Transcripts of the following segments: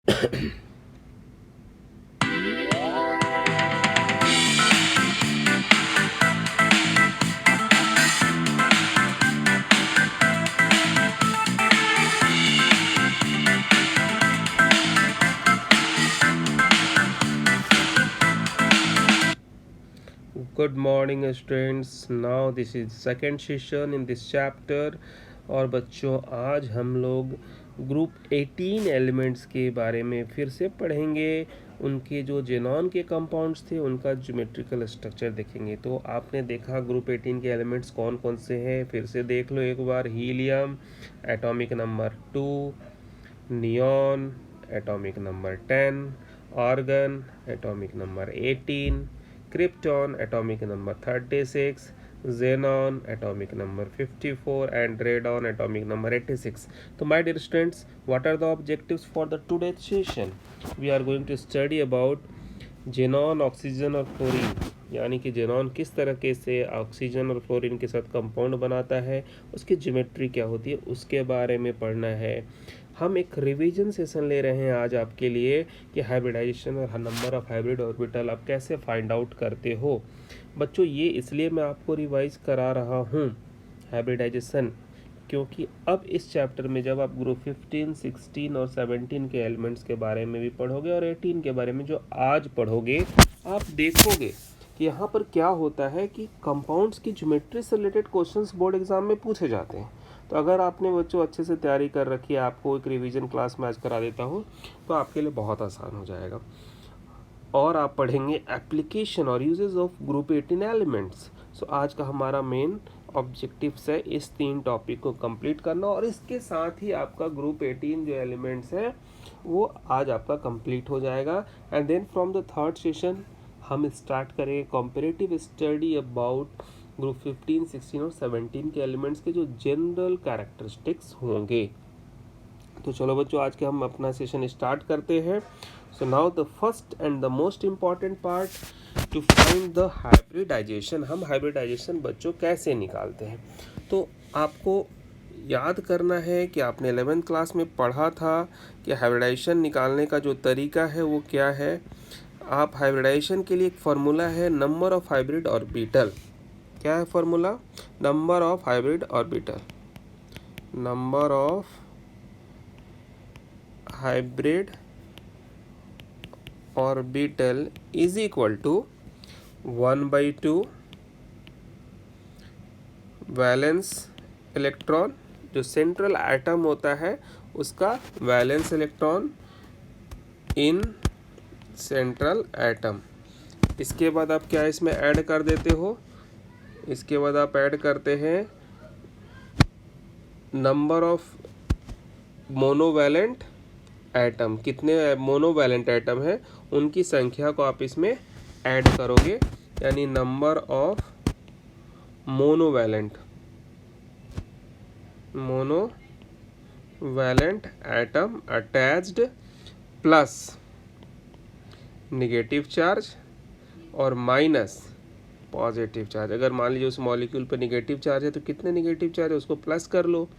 Good morning students. Now this is second session in this chapter. और बच्चों आज हम लोग ग्रुप 18 एलिमेंट्स के बारे में फिर से पढ़ेंगे। उनके जो जेनॉन के कंपाउंड्स थे उनका ज्योमेट्रिकल स्ट्रक्चर देखेंगे। तो आपने देखा ग्रुप 18 के एलिमेंट्स कौन कौन से हैं, फिर से देख लो एक बार। Helium atomic number 2, neon atomic number 10, argon atomic number 18, krypton atomic number 36, xenon atomic number 54 and radon atomic number 86. So my dear students, what are the objectives for the today's session? We are going to study about xenon, oxygen और fluorine, यानी कि xenon किस तरीके से oxygen और fluorine के साथ compound बनाता है, उसकी ज्योमेट्री क्या होती है, उसके बारे में पढ़ना है। हम एक रिवीजन सेशन ले रहे हैं आज आपके लिए कि हाइब्रिडाइजेशन और नंबर ऑफ हाइब्रिड ऑर्बिटल आप कैसे फाइंड आउट करते हो। बच्चों ये इसलिए मैं आपको रिवाइज करा रहा हूँ हाइब्रिडाइजेशन, क्योंकि अब इस चैप्टर में जब आप ग्रुप 15, 16 और 17 के एलिमेंट्स के बारे में भी पढ़ोगे और 18 के बारे में जो आज पढ़ोगे, आप देखोगे कि यहाँ पर क्या होता है कि कंपाउंड्स की ज्योमेट्री से रिलेटेड क्वेश्चंस बोर्ड एग्जाम में पूछे जाते हैं। तो अगर आपने बच्चों अच्छे से तैयारी कर रखी है, आपको एक रिवीजन क्लास में आज करा देता हूँ, तो आपके लिए बहुत आसान हो जाएगा। और आप पढ़ेंगे एप्लीकेशन और यूजेस ऑफ ग्रुप 18 एलिमेंट्स। सो आज का हमारा मेन ऑब्जेक्टिव्स है इस 3 टॉपिक को कंप्लीट करना, और इसके साथ ही आपका ग्रुप 18 जो एलिमेंट्स है वो आज आपका कंप्लीट हो जाएगा। And then from the third session हम स्टार्ट करेंगे कॉम्परेटिव स्टडी अबाउट ग्रुप 15, 16 और 17 के एलिमेंट्स के जो जनरल कैरेक्टरिस्टिक्स होंगे। तो चलो बच्चों आज के हम अपना सेशन स्टार्ट करते हैं। So now the first and the most important part to find the hybridization. हम हाइब्रिडाइजेशन बच्चों कैसे निकालते हैं, तो आपको याद करना है कि आपने 11th क्लास में पढ़ा था कि हाइब्रिडाइजेशन निकालने का जो तरीका है वो क्या है। आप हाइब्रिडाइजेशन के लिए एक फार्मूला है नंबर ऑफ हाइब्रिड ऑर्बिटल। क्या है formula? Number of hybrid orbital. Number of hybrid orbital is equal to 1/2 valence electron, जो सेंट्रल एटम होता है उसका valence electron in central atom. इसके बाद आप क्या इसमें ऐड कर देते हो, इसके बाद आप ऐड करते हैं नंबर ऑफ मोनोवैलेंट एटम। कितने मोनोवैलेंट एटम है उनकी संख्या को आप इसमें ऐड करोगे, यानी number of monovalent atom attached plus negative charge और माइनस पॉजिटिव चार्ज। अगर मान लीजिए उस मॉलिक्यूल पे नेगेटिव चार्ज है तो कितने नेगेटिव चार्ज है उसको प्लस कर लो,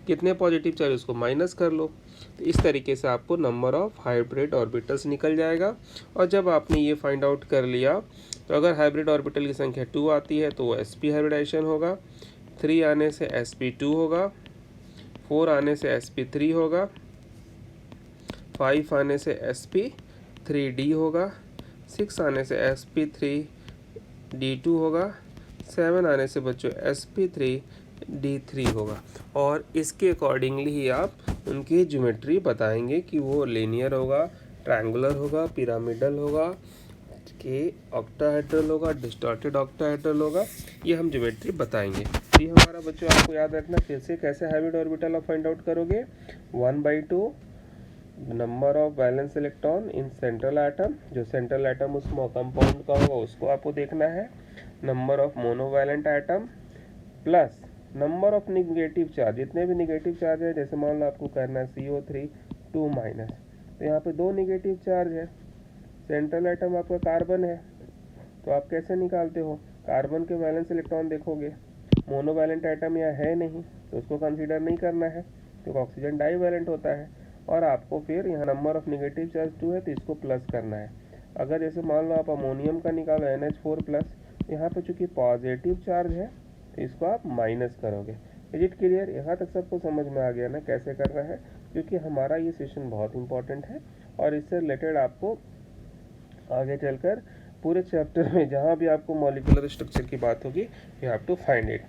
कितने पॉजिटिव चार्ज उसको माइनस कर लो। तो इस तरीके से आपको नंबर ऑफ हाइब्रिड ऑर्बिटल्स निकल जाएगा। और जब आपने ये फाइंड आउट कर लिया तो अगर हाइब्रिड ऑर्बिटल की संख्या 2 आती है तो वो sp हाइब्रिडाइजेशन होगा, 3 आने से sp2 होगा, 4 आने से sp3 होगा, 5 आने से sp3d होगा, 6 आने से sp3d2 होगा, 7 आने से बच्चों sp3d3 होगा। और इसके अकॉर्डिंगली ही आप उनकी ज्योमेट्री बताएंगे कि वो लीनियर होगा, ट्रायंगुलर होगा, पिरामिडल होगा, कि ऑक्टाहेड्रल होगा, डिस्टॉर्टेड ऑक्टाहेड्रल होगा। ये हम ज्योमेट्री बताएंगे। तो ये हमारा बच्चों आपको याद रखना फिर से कैसे हाइब्रिड ऑर्बिटल आप फाइंड आउट करोगे। 1/2 number of valence electron in central atom, जो सेंट्रल एटम उस कंपाउंड का होगा उसको आपको देखना है। Number of monovalent atom plus number of negative charge, जितने भी निगेटिव चार्ज है, जैसे मान लो आपको करना है CO3 2 माइनस, तो यहाँ पे 2 निगेटिव चार्ज है। सेंट्रल एटम आपका कार्बन है, तो आप कैसे निकालते हो, कार्बन के वैलेंस इलेक्ट्रॉन देखोगे। मोनोवैलेंट एटम यहाँ है नहीं तो उसको कंसीडर नहीं करना है, क्योंकि ऑक्सीजन डाईवैलेंट होता है। और आपको फिर यहाँ नंबर ऑफ नेगेटिव चार्ज 2 है तो इसको प्लस करना है। अगर जैसे मान लो आप अमोनियम का निकालो NH4 प्लस, यहाँ पे चूंकि पॉजिटिव चार्ज है तो इसको आप माइनस करोगे। Is it clear? यहाँ तक सबको समझ में आ गया ना कैसे करना है? क्योंकि हमारा ये सेशन बहुत इंपॉर्टेंट है और इससे रिलेटेड आपको आगे चलकर पूरे चैप्टर में जहाँ भी आपको मॉलिक्यूलर स्ट्रक्चर की बात होगी you have to find it.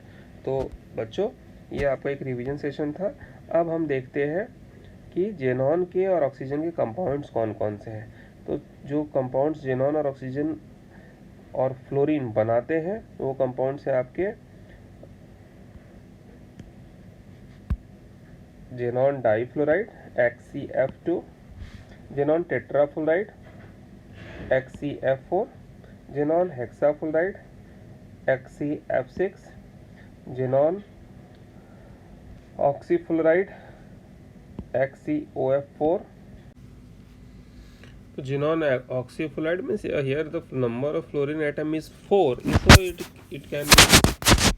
तो बच्चों, ये आपका एक रिवीजन सेशन था। अब हम देखते हैं कि जेनॉन के और ऑक्सीजन के कंपाउंड्स कौन कौन से हैं। तो जो कंपाउंड्स जेनॉन और ऑक्सीजन और फ्लोरीन बनाते हैं वो कंपाउंड्स हैं आपके xenon difluoride XCF2, xenon tetrafluoride XCF4, xenon hexafluoride XCF6, xenon oxyfluoride XCOF4. Xenon oxyfluoride means here the number of fluorine atom is 4, so it can be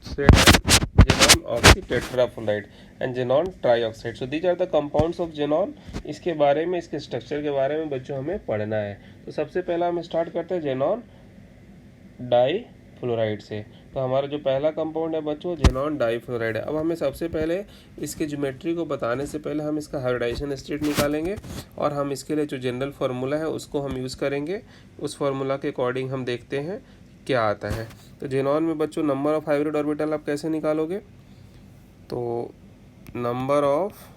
said as xenon oxytetrafluoride and xenon trioxide. So these are the compounds of xenon. इसके बारे में, इसके structure के बारे में बच्चों हमें पढ़ना है। तो सबसे पहला हम स्टार्ट करते हैं जेनॉन डाइफ्लोराइड से। तो हमारा जो पहला कंपाउंड है बच्चों जेनॉन डाइफ्लोराइड है। अब हमें सबसे पहले इसके ज्योमेट्री को बताने से पहले हम इसका हाइब्रिडाइजेशन स्टेट निकालेंगे और हम इसके लिए जो जनरल फार्मूला है उसको हम यूज़ करेंगे। उस फार्मूला के अकॉर्डिंग हम देखते हैं क्या आता है। तो जेनॉन में बच्चों नंबर ऑफ हाइब्रिड ऑर्बिटल आप कैसे निकालोगे? तो नंबर ऑफ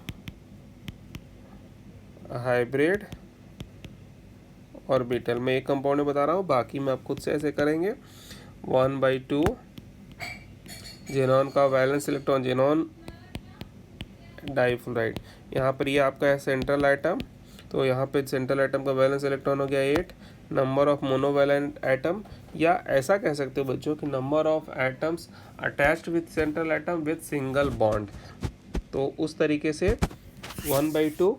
हाइब्रिड ऑर्बिटल में एक कंपाउंड में बता रहा हूँ, बाकी में आप खुद से ऐसे करेंगे। 1/2 जेनॉन का वैलेंस इलेक्ट्रॉन, जेनॉन डाइफ्लोराइड। यहाँ पर ये आपका है सेंट्रल आइटम, तो यहाँ पे सेंट्रल आइटम का वैलेंस इलेक्ट्रॉन हो गया 8। नंबर ऑफ मोनोवैलेंट एटम, या ऐसा कह सकते हो बच्चों कि number of atoms attached with central item with single bond. तो उस तरीके से 1/2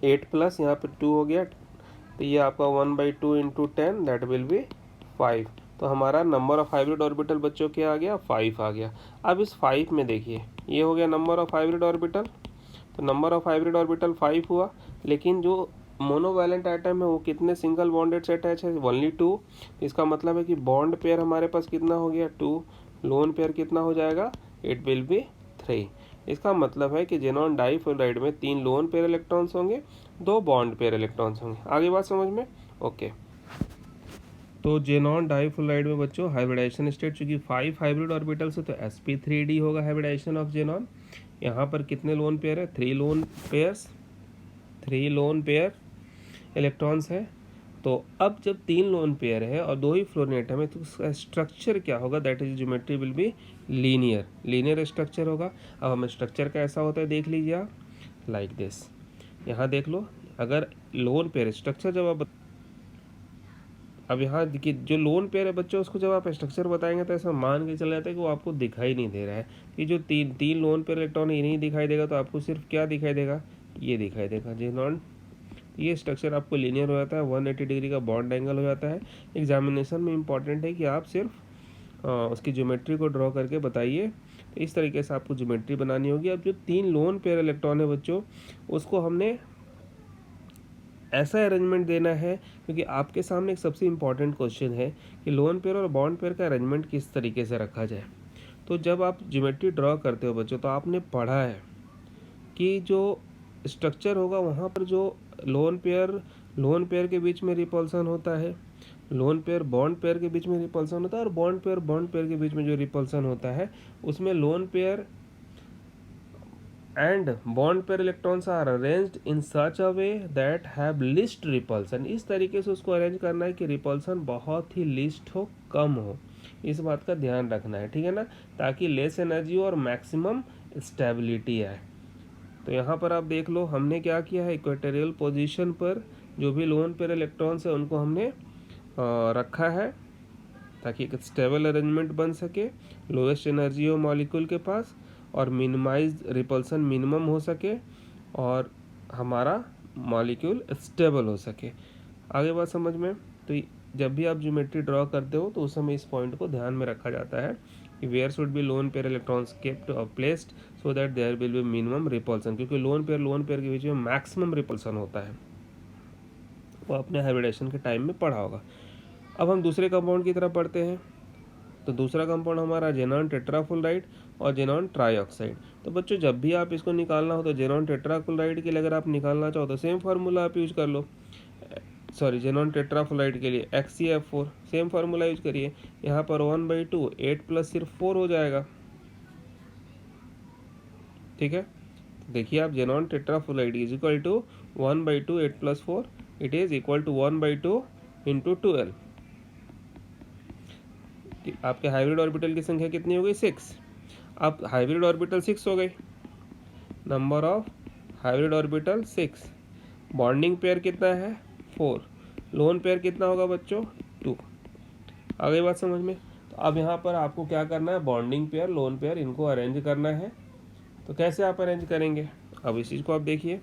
8 प्लस यहाँ पे 2 हो गया, तो ये आपका 1/2 इंटू 10 दैट विल बी 5। तो हमारा नंबर ऑफ हाइब्रिड ऑर्बिटल बच्चों क्या आ गया? 5 आ गया। अब इस 5 में देखिए ये हो गया नंबर ऑफ हाइब्रिड ऑर्बिटल, तो नंबर ऑफ हाइब्रिड ऑर्बिटल 5 हुआ, लेकिन जो मोनोवैलेंट आइटम है वो कितने सिंगल बॉन्डेड से अटैच है? ओनली 2। इसका मतलब है कि बॉन्ड पेयर हमारे पास कितना हो गया? 2। लोन पेयर कितना हो जाएगा? It will be 3। इसका मतलब है कि जेनॉन डाइफ्लोराइड में 3 लोन पेयर इलेक्ट्रॉन्स होंगे, 2 बॉन्ड पेयर इलेक्ट्रॉन्स होंगे। आगे बात समझ में? ओके। तो जेनॉन डाइफ्लोराइड में बच्चों हाइब्रिडाइजेशन स्टेट चूंकि 5 हाइब्रिड ऑर्बिटल से तो sp3d होगा हाइब्रिडाइजेशन ऑफ जेनॉन। यहाँ पर कितने लोन पेयर है? 3 लोन पेयर इलेक्ट्रॉन्स है। तो अब जब 3 लोन पेयर है और 2 ही फ्लोरीन एटम है तो उसका स्ट्रक्चर क्या होगा? That is geometry will be linear structure होगा। अब हमें स्ट्रक्चर कैसा होता है देख लीजिए आप, लाइक दिस। यहाँ देख लो, अगर लोन पेयर स्ट्रक्चर जब आप अब यहाँ देखिए जो लोन पेयर है बच्चों उसको जब आप स्ट्रक्चर बताएंगे तो ऐसा मान के चले जाता है कि वो आपको दिखाई नहीं दे रहा है कि जो तीन लोन पेयर इलेक्ट्रॉन ये नहीं दिखाई देगा, तो आपको सिर्फ क्या दिखाई देगा? ये दिखाई देगा जेनॉन। ये स्ट्रक्चर आपको लीनियर हो जाता है, 180 डिग्री का बॉन्ड एंगल हो जाता है। एग्जामिनेशन में इंपॉर्टेंट है कि आप सिर्फ उसकी ज्योमेट्री को ड्रॉ करके बताइए। तो इस तरीके से आपको ज्योमेट्री बनानी होगी। अब जो 3 लोन पेयर इलेक्ट्रॉन है बच्चों उसको हमने ऐसा अरेंजमेंट देना है, क्योंकि आपके सामने एक सबसे इम्पॉर्टेंट क्वेश्चन है कि लोन पेयर और बॉन्ड पेयर का अरेंजमेंट किस तरीके से रखा जाए। तो जब आप ज्योमेट्री ड्रॉ करते हो बच्चों तो आपने पढ़ा है कि जो स्ट्रक्चर होगा वहाँ पर जो लोन पेयर के बीच में रिपल्सन होता है, लोन पेयर बॉन्ड पेयर के बीच में रिपल्सन होता है, और बॉन्ड पेयर के बीच में जो रिपल्सन होता है उसमें lone pair and bond pair electrons are arranged in such a way that have least repulsion। इस तरीके से उसको अरेंज करना है कि रिपल्सन बहुत ही लिस्ट हो, कम हो। इस बात का ध्यान रखना है, ठीक है ना, ताकि लेस एनर्जी और मैक्सिमम स्टेबिलिटी आए। तो यहाँ पर आप देख लो हमने क्या किया है, इक्वेटोरियल पोजीशन पर जो भी लोन पेयर इलेक्ट्रॉन्स है उनको हमने रखा है ताकि एक स्टेबल अरेंजमेंट बन सके, लोएस्ट एनर्जी हो मॉलिक्यूल के पास और मिनिमाइज रिपल्सन मिनिमम हो सके और हमारा मॉलिक्यूल स्टेबल हो सके। आगे बात समझ में? तो जब भी आप ज्योमेट्री ड्रॉ करते हो तो उस समय इस पॉइंट को ध्यान में रखा जाता है कि where should be lone pair electrons kept और placed so that there will be minimum repulsion, क्योंकि लोन पेयर के बीच में मैक्सिमम रिपल्सन होता है, वो अपने हाइब्रिडेशन के टाइम में पढ़ा होगा। अब हम दूसरे कंपाउंड की तरफ पढ़ते हैं। तो दूसरा कंपाउंड हमारा जेनॉन टेट्राफुलराइड और जेनॉन ट्राईऑक्साइड। तो बच्चों जब भी आप इसको निकालना हो तो जेनॉन टेट्राफुलराइड के लिए अगर आप निकालना चाहो तो सेम फार्मूला आप यूज कर लो। सॉरी, जेनॉन टेट्राफुलराइड के लिए XeF4 सेम फार्मूला यूज करिए। यहाँ पर 1/2 8 प्लस सिर्फ 4 हो जाएगा। ठीक है, देखिए आप xenon tetrafluoride is equal to 1/2 8 plus 4, it is equal to 1/2 into 12। आपके हाइब्रिड ऑर्बिटल की संख्या कितनी हो गई? 6। अब हाइब्रिड ऑर्बिटल 6 हो गई, number of hybrid orbital 6। Bonding pair कितना है? 4। लोन पेयर कितना होगा बच्चों? 2। आ गई बात समझ में? तो अब यहाँ पर आपको क्या करना है? बॉन्डिंग पेयर, लोन पेयर, इनको अरेंज करना है। तो कैसे आप अरेंज करेंगे? अब इस चीज़ को आप देखिए।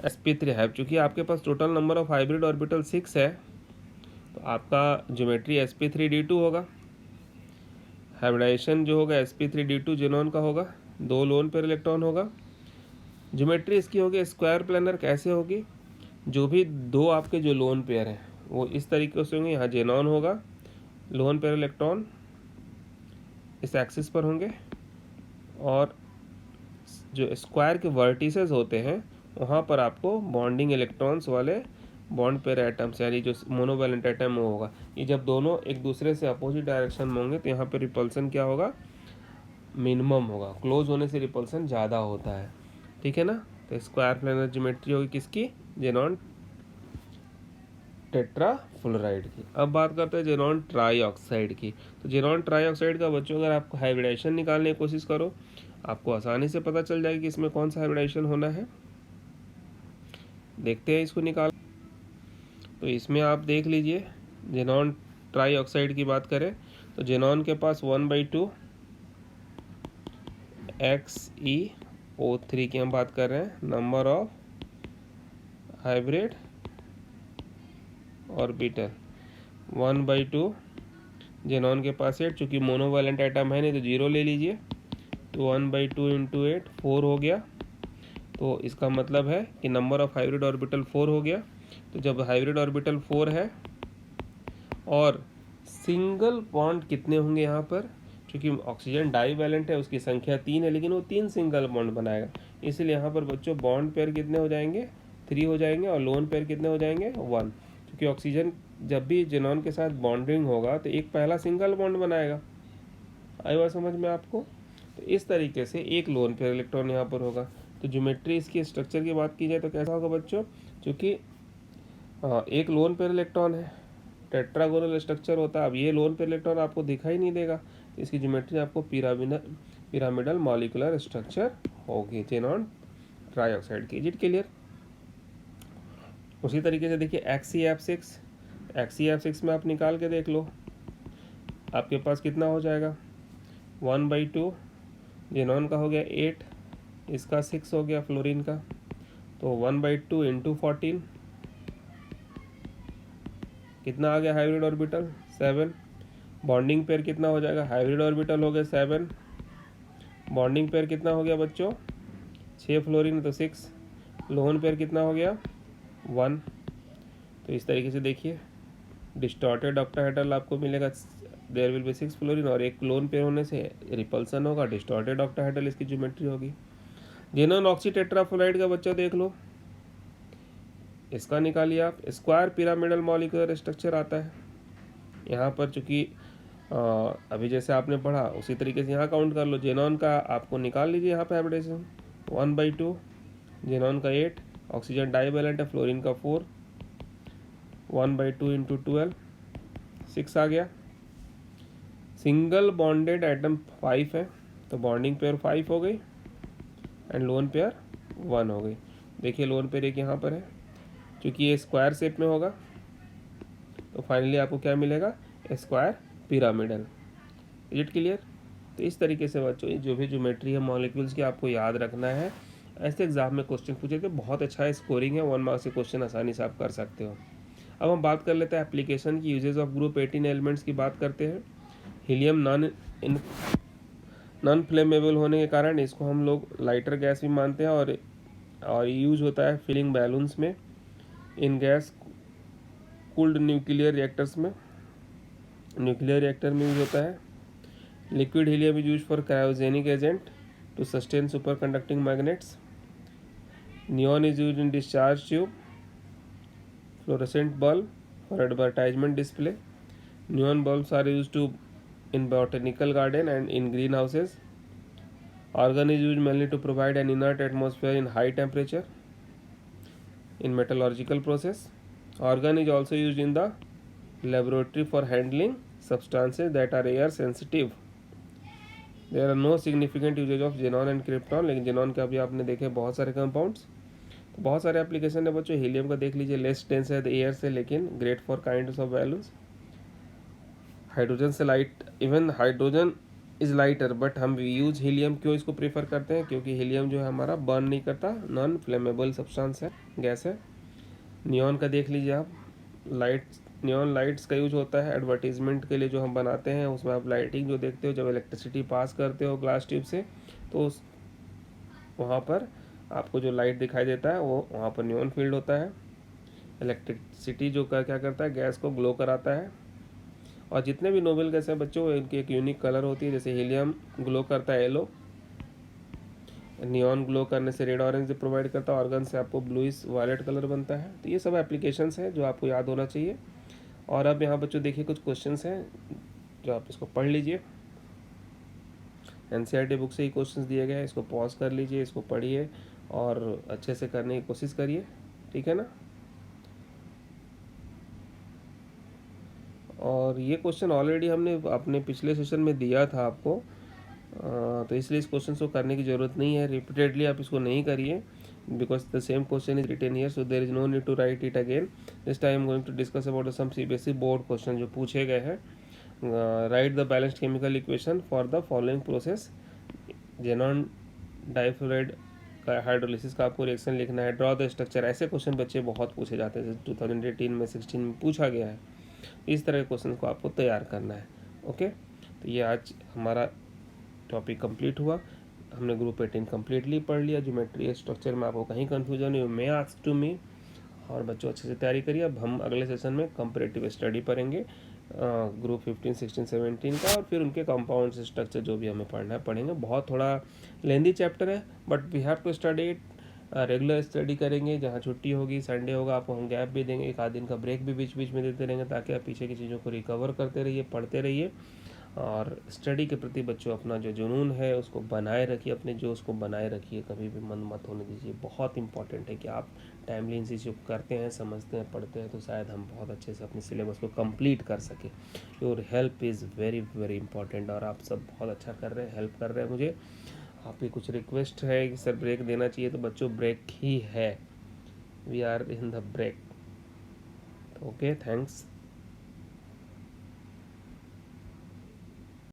sp3 है, चूँकि आपके पास total number of hybrid orbital 6 है, तो आपका ज्योमेट्री sp3d2 होगा। हाइब्रिडाइजेशन जो होगा sp3d2 जेनॉन का होगा, 2 लोन पेयर इलेक्ट्रॉन होगा। ज्योमेट्री इसकी होगी स्क्वायर प्लेनर। कैसे होगी? जो भी 2 आपके जो लोन पेयर हैं वो इस तरीके से होंगे। यहाँ जेनॉन होगा, लोन पेयर इलेक्ट्रॉन इस एक्सिस पर होंगे, और जो स्क्वायर के वर्टिसेस होते हैं वहाँ पर आपको बॉन्डिंग इलेक्ट्रॉन्स वाले बॉन्ड पेयर एटम्स, यानी जो मोनोवैलेंट एटम वो होगा। ये जब दोनों एक दूसरे से अपोजिट डायरेक्शन में होंगे तो यहाँ पे रिपल्सन क्या होगा? मिनिमम होगा। क्लोज होने से रिपल्सन ज़्यादा होता है। ठीक है ना? तो स्क्वायर प्लेनर ज्योमेट्री होगी किसकी? जेनॉन टेट्राफुलराइड की। अब बात करते हैं जेनॉन ट्राईऑक्साइड की। तो जेनॉन ट्राईऑक्साइड का बच्चों अगर आपको हाइब्रिडाइजेशन निकालने की कोशिश करो, आपको आसानी से पता चल जाएगा कि इसमें कौन सा हाइब्रिडाइजेशन होना है। देखते हैं इसको निकाल। तो इसमें आप देख लीजिए, जेनॉन ट्राईऑक्साइड की बात करें तो जेनॉन के पास 1/2 XeO3 की हम बात कर रहे हैं, number of hybrid orbital 1/2। Xenon के पास 8, चूँकि मोनोवैलेंट एटम है नहीं तो 0 ले लीजिए, तो 1/2 इंटू 8 4 हो गया। तो इसका मतलब है कि नंबर ऑफ हाइब्रिड ऑर्बिटल 4 हो गया। तो जब हाइब्रिड ऑर्बिटल 4 है और सिंगल बॉन्ड कितने होंगे यहाँ पर? क्योंकि ऑक्सीजन डाईवैलेंट है, उसकी संख्या 3 है, लेकिन वो 3 सिंगल बॉन्ड बनाएगा, इसलिए यहाँ पर बच्चों बॉन्ड पेयर कितने हो जाएंगे? 3 हो जाएंगे, और लोन पेयर कितने हो जाएंगे? 1। क्योंकि ऑक्सीजन जब भी जेनॉन के साथ बॉन्डिंग होगा तो एक पहला सिंगल बॉन्ड बनाएगा। आई बात समझ में आपको? तो इस तरीके से एक लोन पेयर इलेक्ट्रॉन यहाँ पर होगा। तो ज्योमेट्री इसकी स्ट्रक्चर की बात की जाए तो कैसा होगा बच्चों? क्योंकि एक लोन पेयर इलेक्ट्रॉन है, टेट्रागोनल स्ट्रक्चर होता है। अब ये लोन पेयर इलेक्ट्रॉन आपको दिखाई नहीं देगा, इसकी ज्योमेट्री आपको पिरामिडल मॉलिक्यूलर स्ट्रक्चर होगी जेनॉन ट्राईऑक्साइड की। Is it clear? उसी तरीके से देखिए XeF6 में आप निकाल के देख लो, आपके पास कितना हो जाएगा? 1/2 जेनॉन का हो गया 8, इसका 6 हो गया फ्लोरीन का, तो 1/2 इंटू 14 कितना आ गया? Hybrid orbital 7। बॉन्डिंग पेयर कितना हो जाएगा? हाइब्रिड ऑर्बिटल हो गया 7, बॉन्डिंग पेयर कितना हो गया बच्चों? 6 फ्लोरीन तो 6, लोन पेयर कितना हो गया? 1। तो इस तरीके से देखिए डिस्टॉर्टेड ऑक्टाहेड्रल आपको मिलेगा, देयर विल बी 6 फ्लोरीन, और एक लोन पेयर होने से रिपल्सन होगा, डिस्टॉर्टेड ऑक्टाहेड्रल इसकी ज्योमेट्री होगी। जेनॉन ऑक्सी टेट्राफुलराइड का बच्चा देख लो, इसका निकालिए आप। स्क्वायर पिरामिडल मॉलिक्यूलर स्ट्रक्चर आता है यहाँ पर, चूँकि अभी जैसे आपने पढ़ा उसी तरीके से यहाँ काउंट कर लो। जेनॉन का आपको निकाल लीजिए यहाँ पे हाइब्रिडेशन, 1/2 जेनॉन का 8, ऑक्सीजन डाईवैलेंट है, फ्लोरीन का 4, 1/2 इंटू 12 6 आ गया। सिंगल बॉन्डेड एटम 5 है, तो बॉन्डिंग पेयर 5 हो गई एंड लोन पेयर 1 हो गई। देखिए लोन पेयर एक यहाँ पर है, क्योंकि ये स्क्वायर शेप में होगा, तो फाइनली आपको क्या मिलेगा? Square pyramidal. Is it clear? तो इस तरीके से बच्चों जो भी ज्योमेट्री है मॉलिक्यूल्स की आपको याद रखना है। ऐसे एग्जाम में क्वेश्चन पूछे थे, बहुत अच्छा है, स्कोरिंग है, 1 मार्क्स के क्वेश्चन आसानी से आप कर सकते हो। अब हम बात कर लेते हैं एप्लीकेशन की, यूजेस ऑफ ग्रुप 18 एलिमेंट्स की बात करते हैं। Helium non in non flammable होने के कारण इसको हम लोग लाइटर गैस भी मानते हैं, और यूज होता है फिलिंग बैलून्स में, in gas cooled nuclear reactors में, न्यूक्लियर रिएक्टर में यूज होता है। Liquid helium is use for cryogenic agent to sustain super conducting magnets. Neon is use in discharge tube, fluorescent bulb for advertisement display. Neon bulbs are used in botanical garden and in greenhouses. Argon is used mainly to provide an inert atmosphere in high temperature in metallurgical process. Argon is also used in the laboratory for handling substances that are air sensitive. There are no significant usage of xenon and krypton, लेकिन xenon का भी आपने देखे बहुत सारे compounds. तो बहुत सारे एप्लीकेशन है बच्चों। हीलियम का देख लीजिए, लेस डेंस है एयर से, लेकिन great for kinds of balloons. Hydrogen से light, even hydrogen is lighter, but हम यूज हीलियम क्यों इसको प्रेफर करते हैं? क्योंकि हीलियम जो है हमारा बर्न नहीं करता, नॉन फ्लेमेबल सब्सटेंस है, गैस है। नियॉन का देख लीजिए आप, नियॉन लाइट्स का यूज होता है एडवर्टीजमेंट के लिए जो हम बनाते हैं, उसमें आप लाइटिंग जो देखते हो, जब इलेक्ट्रिसिटी पास करते हो ग्लास ट्यूब से, तो वहाँ पर आपको जो लाइट दिखाई देता है वो वहाँ पर नियॉन फील्ड होता है। इलेक्ट्रिसिटी जो क्या करता है, गैस को ग्लो कराता है। और जितने भी नोबेल गैस हैं बच्चों, इनकी एक यूनिक कलर होती है। जैसे हीलियम ग्लो करता है येलो, नियॉन ग्लो करने से रेड ऑरेंज प्रोवाइड करता है, ऑर्गन से आपको ब्लूइश वायलेट कलर बनता है। तो ये सब एप्लीकेशंस हैं जो आपको याद होना चाहिए। और अब यहाँ बच्चों देखिए कुछ क्वेश्चंस हैं जो आप इसको पढ़ लीजिए। एनसीईआरटी बुक से ही क्वेश्चंस दिए गए हैं, इसको पॉज कर लीजिए, इसको पढ़िए और अच्छे से करने की कोशिश करिए, ठीक है ना। और ये क्वेश्चन ऑलरेडी हमने अपने पिछले सेशन में दिया था आपको, तो इसलिए इस क्वेश्चन को करने की ज़रूरत नहीं है। रिपीटेडली आप इसको नहीं करिए, because the same question is written here, so there is no need to write it again. This time going to discuss about some CBSE board question जो पूछे गए हैं। Write the balanced chemical equation for the following process. Xenon difluoride का hydrolysis का आपको reaction लिखना है। Draw the structure. ऐसे क्वेश्चन बच्चे बहुत पूछे जाते हैं, 2018 में 16 में पूछा गया है। इस तरह के क्वेश्चन को आपको तैयार करना है। ओके, तो ये आज हमारा टॉपिक कंप्लीट हुआ। हमने ग्रुप 18 कम्प्लीटली पढ़ लिया। ज्योमेट्री स्ट्रक्चर में आपको कहीं confusion you may ask to me. और बच्चों अच्छे से तैयारी करिए। अब हम अगले सेशन में कंपैरेटिव स्टडी पढ़ेंगे ग्रुप 15, 16, 17 का, और फिर उनके कंपाउंड स्ट्रक्चर जो भी हमें पढ़ना है पढ़ेंगे। बहुत थोड़ा लेंदी चैप्टर है, but we have to study it. Regular study करेंगे, जहाँ छुट्टी होगी, संडे होगा, आपको हम गैप भी देंगे, एक आध दिन का ब्रेक भी बीच बीच में देते रहेंगे, ताकि आप पीछे की चीज़ों को रिकवर करते रहिए, पढ़ते रहिए। और स्टडी के प्रति बच्चों अपना जो जुनून है उसको बनाए रखिए, अपने जो उसको बनाए रखिए, कभी भी मन मत होने दीजिए। बहुत इंपॉर्टेंट है कि आप टाइमली इन चीज़ों को करते हैं, समझते हैं, पढ़ते हैं, तो शायद हम बहुत अच्छे से अपने सिलेबस को कंप्लीट कर सकें। Your help is very very important, और आप सब बहुत अच्छा कर रहे हैं, हेल्प कर रहे हैं मुझे। आपकी कुछ रिक्वेस्ट है कि सर ब्रेक देना चाहिए, तो बच्चों ब्रेक ही है, we are in the break. Okay, thanks.